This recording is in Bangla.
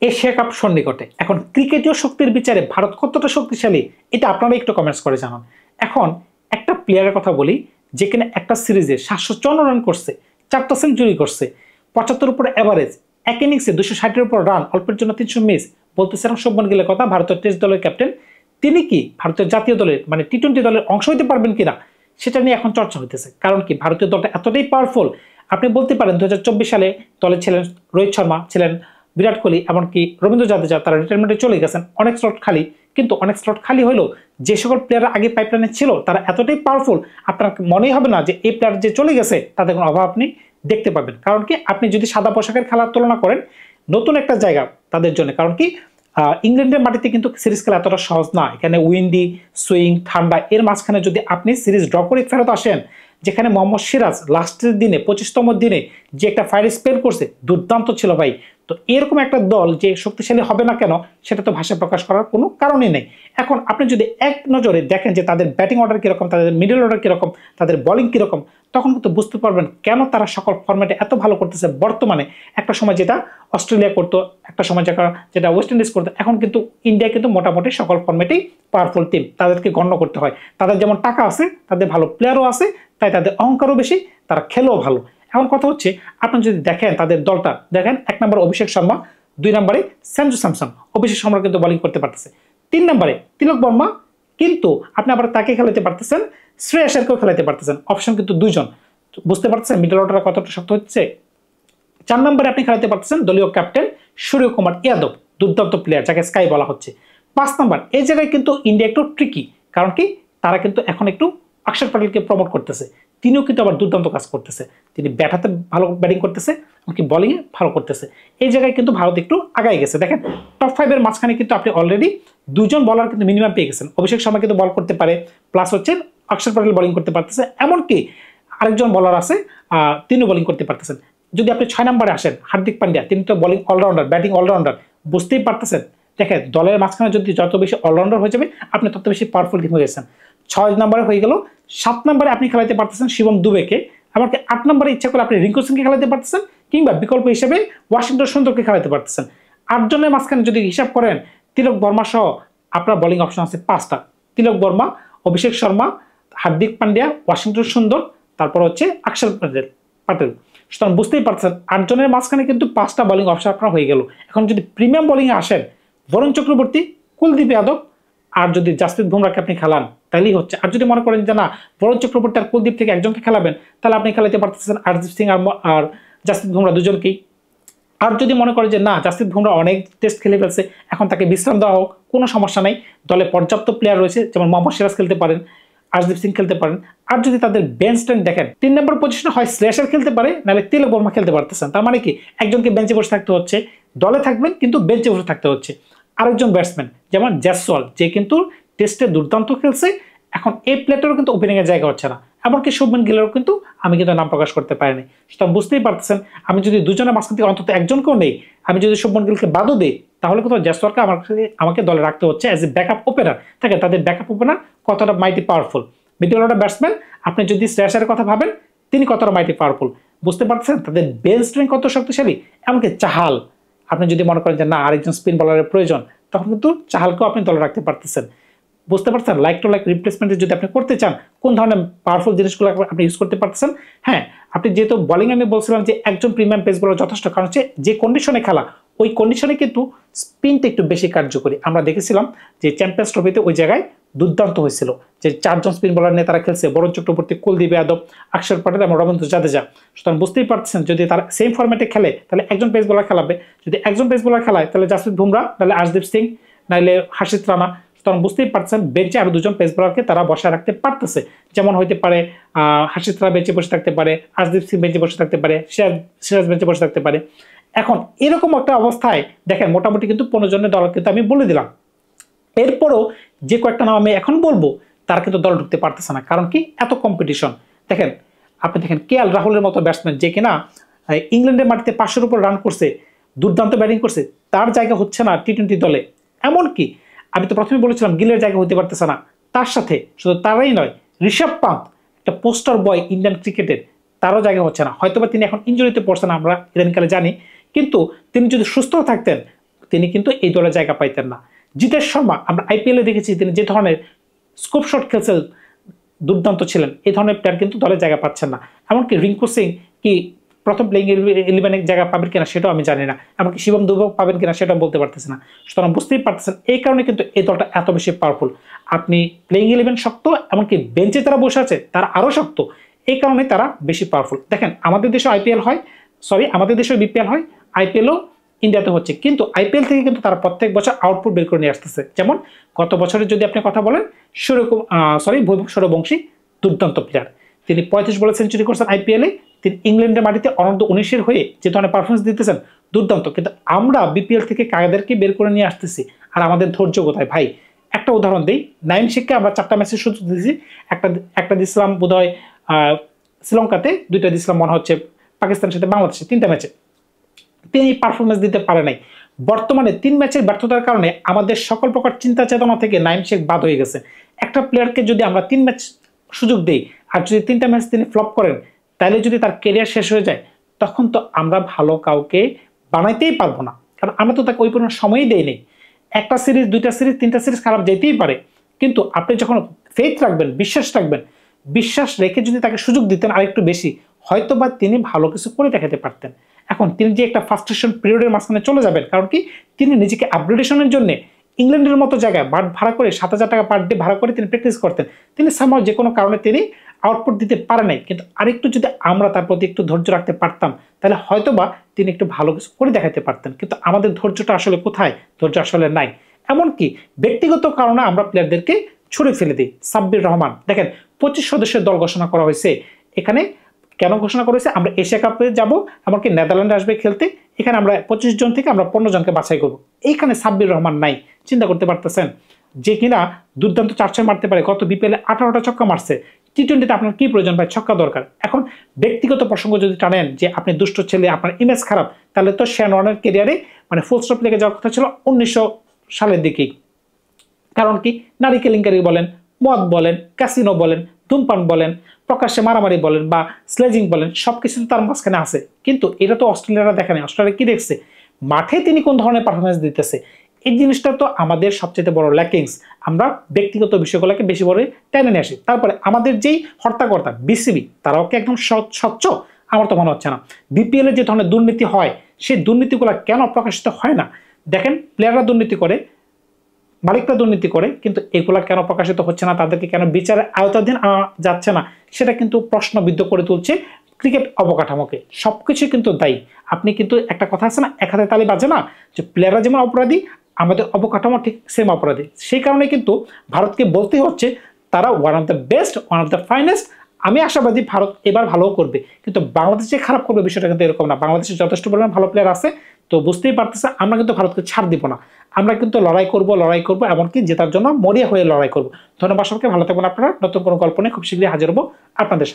এশিয়া কাপ সন্নিকটে। এখন ক্রিকেটীয় শক্তির বিচারে ভারত কতটা শক্তিশালী এটা আপনারা একটু কমেন্টস করে জানান। এখন একটা প্লেয়ারের কথা বলি, যেখানে একটা সিরিজে 754 রান করছে, 4টা সেঞ্চুরি করছে, 75 উপর এভারেজ, এক ইনিংসে 260-এর উপর রান, অল্পের জন্য 300 মিস, বলতেছিলাম শুভমান গিলের কথা, ভারতের টেস্ট দলের ক্যাপ্টেন। তিনি কি ভারতের জাতীয় দলের মানে টি-20 দলের অংশ হতে পারবেন কিনা সেটা নিয়ে এখন চর্চা হইতেছে। কারণ কি ভারতীয় দলটা এতটাই পাওয়ারফুল। আপনি বলতে পারেন 2024 সালে দলে ছিলেন রোহিত শর্মা, ছিলেন বিরাট কোহলি, এমনকি রবীন্দ্র জাদেজা, তারা রিটায়ারমেন্টে চলে গেছেন, অনেক স্লট খালি। কিন্তু অনেক স্লট খালি হলেও যে সকল প্লেয়ার আগে পাইপলাইনে ছিল তারা এতটাই পাওয়ারফুল, আপনার মনেই হবে না যে এই প্লেয়ার যে চলে গেছে তাদের কোনো অভাব আপনি দেখতে পাবেন। কারণ কি আপনি যদি সাদা পোশাকের খেলার তুলনা করেন, নতুন একটা জায়গা তাদের জন্য। কারণ কি ইংল্যান্ডের মাটিতে কিন্তু সিরিজ খেলা এতটা সহজ না। এখানে উইন্ডি, সুইং, ঠান্ডা, এর মাঝখানে যদি আপনি সিরিজ ড্র করে ফেরত আসেন, যেখানে মোহাম্মদ সিরাজ লাস্টের দিনে 25তম দিনে যে একটা ফায়ার স্পেল করছে, দুর্দান্ত ছিল ভাই। তো এরকম একটা দল যে শক্তিশালী হবে না কেন সেটা তো ভাষায় প্রকাশ করার কোনো কারণই নেই। এখন আপনি যদি এক নজরে দেখেন যে তাদের ব্যাটিং অর্ডার কীরকম, তাদের মিডল অর্ডার কীরকম, তাদের বোলিং কীরকম, তখন কিন্তু বুঝতে পারবেন কেন তারা সকল ফরম্যাটে এত ভালো করতেছে বর্তমানে। একটা সময় যেটা অস্ট্রেলিয়া করতো, একটা সময় যেটা ওয়েস্ট ইন্ডিজ করতো, এখন কিন্তু ইন্ডিয়া কিন্তু মোটামুটি সকল ফরম্যাটেই পাওয়ারফুল টিম, তাদেরকে গণ্য করতে হয়। তাদের যেমন টাকা আছে, তাদের ভালো প্লেয়ারও আছে, তাই তাদের অহংকারও বেশি, তারা খেলেও ভালো। এখন কথা হচ্ছে, আপনি যদি দেখেন তাদের দলটা দেখেন, 1 নম্বরে অভিষেক শর্মা, 2 নম্বরে সঞ্জু স্যামসন। অভিষেক শর্মা কিন্তু বোলিং করতে পারতেছে। 3 নম্বরে তিলক বর্মা, কিন্তু আপনি আবার তাকে খেলাতে পারতেছেন, শ্রেয়াস আয়ারকেও খেলাতে পারতেছেন। অপশন কিন্তু 2 জন। বুঝতে পারতেছেন মিডল অর্ডার কতটা শক্ত হচ্ছে। 4 নম্বরে আপনি খেলাতে পারতেছেন দলীয় ক্যাপ্টেন সূর্যকুমার যাদব, দুর্দান্ত প্লেয়ার, যাকে স্কাই বলা হচ্ছে। 5 নম্বর, এই জায়গায় কিন্তু ইন্ডিয়া একটু ট্রিকি। কারণ কি তারা কিন্তু এখন একটু অক্ষর প্যাটেলকে প্রমোট করতেছে। তিনিও কিন্তু আবার দুর্দান্ত কাজ করতেছে। তিনি ব্যাটাতে ভালো ব্যাটিং করতেছে, এমনকি বোলিংয়ে ভালো করতেছে। এই জায়গায় কিন্তু ভারত একটু আগায় গেছে। দেখেন টপ 5-এর মাঝখানে কিন্তু আপনি অলরেডি 2 জন বলার কিন্তু মিনিমাম পেয়ে গেছেন। অভিষেক শর্মা কিন্তু বল করতে পারে, প্লাস হচ্ছে অক্ষর প্যাটেল বোলিং করতে পারতেছে, এমনকি আরেকজন বলার আছে, তিনিও বোলিং করতে পারতেছেন। যদি আপনি 6 নম্বরে আসেন হার্দিক পান্ডিয়া, তিনি তো বোলিং অলরাউন্ডার, ব্যাটিং অলরাউন্ডার, বুঝতেই পারতেছেন। দেখেন দলের মাঝখানে যদি যত বেশি অলরাউন্ডার হয়ে যাবে, আপনি তত বেশি পাওয়ারফুল টিম হয়ে গেছেন। 6 নম্বরে হয়ে গেল। 7 নম্বরে আপনি খেলাতে পারতেছেন শিবম দুবেকে, এমনকি 8 নম্বরে ইচ্ছা করে আপনি রিঙ্কু সিংকে খেলাতে পারতেছেন, কিংবা বিকল্প হিসেবে ওয়াশিংটন সুন্দরকে খেলাতে পারতেছেন। 8 জনের মাঝখানে যদি হিসাব করেন, তিলক বর্মা সহ আপনার বোলিং অপশন আছে 5টা। তিলক বর্মা, অভিষেক শর্মা, হার্দিক পান্ডিয়া, ওয়াশিংটন সুন্দর, তারপর হচ্ছে অক্ষর প্যাটেল। সুতরাং বুঝতেই পারছেন 8 জনের মাঝখানে কিন্তু 5টা বোলিং অপশন আপনার হয়ে গেল। এখন যদি প্রিমিয়াম বোলিংয়ে আসেন, বরুণ চক্রবর্তী, কুলদীপ যাদব, আর যদি জাসপ্রীত বুমরাহকে আপনি খেলান তাহলেই হচ্ছে। আর যদি মনে করেন যে না, বরুণ চক্রবর্তী আর কুলদীপ থেকে একজনকে খেলাবেন, তাহলে আপনি খেলাতে পারতেছেন হরদীপ সিং আর জাসপ্রীত বুমরাহ দুজনকেই। আর যদি মনে করেন যে না, জাসপ্রীত বুমরাহ অনেক টেস্ট খেলে ফেলছে, এখন তাকে বিশ্রাম দেওয়া হোক, কোনো সমস্যা নাই, দলে পর্যাপ্ত প্লেয়ার রয়েছে, যেমন মোহাম্মদ সিরাজ খেলতে পারেন, হরদীপ সিং খেলতে পারেন। আর যদি তাদের বেঞ্চ স্ট্রেংথ দেখেন, 3 নম্বর পজিশনে হয় শ্রেয়াস আয়ার খেলতে পারে, নাহলে তিলক বর্মা খেলতে পারতেছেন। তার মানে কি একজনকে বেঞ্চে বসে থাকতে হচ্ছে, দলে থাকবেন কিন্তু বেঞ্চে বসে থাকতে হচ্ছে। আরেকজন ব্যাটসম্যান যেমন জয়সওয়াল, যে কিন্তু টেস্টে দুর্দান্ত খেলছে, এখন এই প্লেয়ারটারও কিন্তু ওপেনিং এর জায়গা হচ্ছে না। এমনকি শুভমান গিলেরও কিন্তু আমি কিন্তু নাম প্রকাশ করতে পারিনি। সুতরাং বুঝতেই পারতেছেন, আমি যদি 2 জনের মাঝখান থেকে অন্তত একজনকেও নেই, আমি যদি শুভমান গিলকে বাদও দিই, তাহলে কোথাও জয়সওয়ালকে আমাকে দলে রাখতে হচ্ছে অ্যাজ এ ব্যাকআপ ওপেনার। থাকে তাদের ব্যাকআপ ওপেনার কতটা মাইটি পাওয়ারফুল। মিডল অর্ডার ব্যাটসম্যান আপনি যদি শ্রেয়াস আয়ারের কথা ভাবেন, তিনি কতটা মাইটি পাওয়ারফুল। বুঝতে পারছেন তাদের বেঞ্চ স্ট্রেংথ কত শক্তিশালী। এমনকি চাহাল, আপনি যদি মনে করেন যে না আরেকজন স্পিন বলারের প্রয়োজন, তখন কিন্তু চাহালকেও আপনি দলে রাখতে পারতেছেন। বুঝতে পারছেন লাইক টু লাইক রিপ্লেসমেন্টে যদি আপনি করতে চান, কোন ধরনের পাওয়ারফুল জিনিসগুলো আপনি ইউজ করতে পারতেছেন। হ্যাঁ, আপনি যেহেতু বোলিং, আমি বলছিলাম যে একজন প্রিমিয়াম পেস বোলার যথেষ্ট, কারণ হচ্ছে যে কন্ডিশনে খেলা, ওই কন্ডিশনে কিন্তু স্পিনটা একটু বেশি কার্যকরী। আমরা দেখেছিলাম যে চ্যাম্পিয়ন্স ট্রফিতে ওই জায়গায় দুর্দান্ত হয়েছিল, যে 4 জন স্পিন বোলার নিয়ে তারা খেলছে, বরুণ চক্রবর্তী, কুলদীপ যাদব, অক্ষর প্যাটেল এবং রবীন্দ্র জাদেজা। সুতরাং বুঝতেই পারছেন যদি তারা সেম ফরম্যাটে খেলে তাহলে একজন পেস বোলার খেলাবে, যদি একজন পেস বোলার খেলায় তাহলে জাসপ্রীত বুমরাহ, নাহলে হরদীপ সিং, নাহলে হার্ষিত রানা। সুতরাং বুঝতেই পারছেন বেঞ্চে আরো 2 জন পেস বোলারকে তারা বসায় রাখতে পারতেছে। যেমন হইতে পারে হার্ষিত রানা বেঞ্চে বসে থাকতে পারে, হরদীপ সিং বেঞ্চে বসে থাকতে পারে, সিরাজ বেঞ্চে বসে থাকতে পারে। এখন এরকম একটা অবস্থায় দেখেন মোটামুটি কিন্তু 15 জনের দল কিন্তু আমি বলে দিলাম। এরপরও যে কয়েকটা নাম আমি এখন বলবো, তারা কিন্তু দল ঢুকতে পারতেছে না। কারণ কি এত কম্পিটিশন। দেখেন আপনি দেখেন কেএল রাহুলের মতো ব্যাটসম্যান, যে কিনা ইংল্যান্ডের মাটিতে 500-এর উপর রান করছে, দুর্দান্ত ব্যাটিং করছে, তার জায়গা হচ্ছে না টি-20 দলে। এমনকি আমি তো প্রথমে বলেছিলাম গিলের জায়গা হতে পারতেছে না, তার সাথে শুধু তারাই নয়, ঋষভ পান্ত, একটা পোস্টার বয় ইন্ডিয়ান ক্রিকেটের, তারও জায়গা হচ্ছে না। হয়তোবা তিনি এখন ইনজুরিতে পড়ছেন, আমরা ইদানিংকালে জানি, কিন্তু তিনি যদি সুস্থ থাকতেন, তিনি কিন্তু এই দলে জায়গা পাইতেন না। জিতেশ শর্মা আমরা আইপিএল এ দেখেছি তিনি যে ধরনের স্কোপ শট খেলছেন, দুর্দান্ত ছিলেন, এই ধরনের প্লেয়ার কিন্তু দলে জায়গা পাচ্ছেন না। এমনকি রিঙ্কু সিং কি প্রথম প্লেইং 11 জায়গা পাবেন কিনা সেটাও আমি জানি না, এমনকি শিবম দুবে পাবেন কিনা সেটাও বলতে পারতেছি না। সুতরাং বুঝতেই পারতেছেন এই কারণে কিন্তু এই দলটা এত বেশি পাওয়ারফুল। আপনি প্লেইং 11 শক্ত, এমনকি বেঞ্চে তারা বসে আছে তারা আরও শক্ত, এই কারণে তারা বেশি পাওয়ারফুল। দেখেন আমাদের দেশে আইপিএল হয়, আমাদের দেশে বিপিএল হয়, আইপিএলও ইন্ডিয়াতে হচ্ছে, কিন্তু আইপিএল থেকে কিন্তু তারা প্রত্যেক বছর আউটপুট বের করে নিয়ে আসতেছে। যেমন গত বছরের যদি আপনি কথা বলেন, বৈভব সূর্যবংশী দুর্দান্ত প্লেয়ার, তিনি 35 বলে সেঞ্চুরি করছেন আইপিএলে, তিনি ইংল্যান্ডের মাটিতে অনূর্ধ্ব 19-এর হয়ে যে ধরনের পারফরমেন্স দিতেছেন দুর্দান্ত। কিন্তু আমরা বিপিএল থেকে কাদেরকে বের করে নিয়ে আসতেছি, আর আমাদের ধৈর্য কোথায় ভাই? একটা উদাহরণ দিই, নাইম শেখকে আমরা 4টা ম্যাচের সুযোগ দিয়েছি, একটা দিয়েছিলাম বোধহয় শ্রীলঙ্কাতে, 2টা দিয়েছিলাম মনে হচ্ছে পাকিস্তানের সাথে বাংলাদেশে, 3টা ম্যাচে তিনি পারফরমেন্স দিতে পারে নাই। বর্তমানে 3 ম্যাচের ব্যর্থতার কারণে আমাদের সকল প্রকার চিন্তা চেতনা থেকে নাইম শেখ বাদ হয়ে গেছে। একটা প্লেয়ারকে যদি আমরা 3 ম্যাচ সুযোগ দিই আর যদি 3টা ম্যাচ তিনি ফ্লপ করেন, তাহলে যদি তার কেরিয়ার শেষ হয়ে যায়, তখন তো আমরা ভালো কাউকে বানাইতেই পারবো না, কারণ আমরা তো তাকে ওই পরিমাণ সময়ই দেই নেই। একটা সিরিজ, 2টা সিরিজ, 3টা সিরিজ খারাপ যেতেই পারে, কিন্তু আপনি যখন ফেথ রাখবেন, বিশ্বাস রাখবেন, বিশ্বাস রেখে যদি তাকে সুযোগ দিতেন আরেকটু বেশি, হয়তো বা তিনি ভালো কিছু করে দেখাতে পারতেন। এখন তিনি যে একটা ফার্স্ট্রেশন পিরিয়ডের মাঝখানে চলে যাবেন, কারণ কি তিনি নিজেকে আপগ্রেডেশনের জন্য ইংল্যান্ডের মতো জায়গায় বাট ভাড়া করে 7,000 টাকা পার ডে ভাড়া করে তিনি প্র্যাকটিস করতেন। তিনি সামহাও যে কোনো কারণে তিনি আউটপুট দিতে পারে নাই, কিন্তু আরেকটু যদি আমরা তার প্রতি একটু ধৈর্য রাখতে পারতাম, তাহলে হয়তোবা তিনি একটু ভালো কিছু করে দেখাতে পারতেন। কিন্তু আমাদের ধৈর্যটা আসলে কোথায়? ধৈর্য আসলে নাই। এমনকি ব্যক্তিগত কারণে আমরা প্লেয়ারদেরকে ছুড়ে ফেলে দিই। সাব্বির রহমান দেখেন 25 সদস্যের দল ঘোষণা করা হয়েছে, এখানে কেন ঘোষণা করেছে? আমরা এশিয়া কাপে যাব, এমনকি নেদারল্যান্ডে আসবে খেলতে, এখানে আমরা 25 জন থেকে আমরা 15 জনকে বাছাই করব। এইখানে সাব্বির রহমান নাই, চিন্তা করতে পারতেছেন? যে কিনা দুর্দান্ত 4 মারতে পারে, গত বিপিএলে 18টা ছক্কা মারছে। টি20তে আপনার কি প্রয়োজন ভাই? ছক্কা দরকার। এখন ব্যক্তিগত প্রসঙ্গ যদি টানেন যে আপনি দুষ্ট ছেলে, আপনার ইমেজ খারাপ, তাহলে তো শেন ওয়ার্নের ক্যারিয়ারে মানে ফুল স্টপ লেগে যাওয়ার কথা ছিল 1900 সালের দিকেই। কারণ কি? নারী কেলেঙ্কারি বলেন, মদ বলেন, ক্যাসিনো বলেন, ধূমপান বলেন, প্রকাশ্যে মারামারি বলেন বা স্লেজিং বলেন, সবকিছু তার মাঝখানে আছে। কিন্তু এটা তো অস্ট্রেলিয়ারা দেখে নাই। অস্ট্রেলিয়া কি দেখছে? মাঠে তিনি কোন ধরনের পারফরমেন্স দিতেছে, এই জিনিসটা তো আমাদের সবচেয়ে বড় ল্যাকিংস। আমরা ব্যক্তিগত বিষয়গুলোকে বেশি বড় টেনে নিয়ে আসি। তারপরে আমাদের যেই হর্তাকর্তা বিসিবি, তারাও কি একদম স্বচ্ছ? আমার তো মনে হচ্ছে না। বিপিএল এ যে ধরনের দুর্নীতি হয়, সেই দুর্নীতিগুলো কেন প্রকাশিত হয় না? দেখেন প্লেয়াররা দুর্নীতি করে, মালিকরা দুর্নীতি করে, কিন্তু এগুলা কেন প্রকাশিত হচ্ছে না, তাদেরকে কেন বিচারের আওতাধীন আনা যাচ্ছে না, সেটা কিন্তু প্রশ্নবিদ্ধ করে তুলছে ক্রিকেট অবকাঠামোকে। সবকিছু কিন্তু দায়ী। আপনি কিন্তু একটা কথা আছে না, এক হাতে তালি বাজে না, যে প্লেয়াররা যেমন অপরাধী, আমাদের অবকাঠামো ঠিক সেম অপরাধী। সেই কারণে কিন্তু ভারতকে বলতে হচ্ছে তারা one of the best, one of the finest. আমি আশাবাদী ভারত এবার ভালো করবে, কিন্তু বাংলাদেশে খারাপ করবে বিষয়টা কিন্তু এরকম না। বাংলাদেশে যথেষ্ট পরিমাণ ভালো প্লেয়ার আছে, তো বুঝতেই পারতেছে আমরা কিন্তু ভারতকে ছাড় দিব না। আমরা কিন্তু লড়াই করব, এমনকি জেতার জন্য মরিয়া হয়ে লড়াই করব। ধন্যবাদ সবাইকে, ভালো থাকবেন আপনারা। নতুন কোনো গল্প নিয়ে খুব শীঘ্রই হাজির হবো আপনাদের।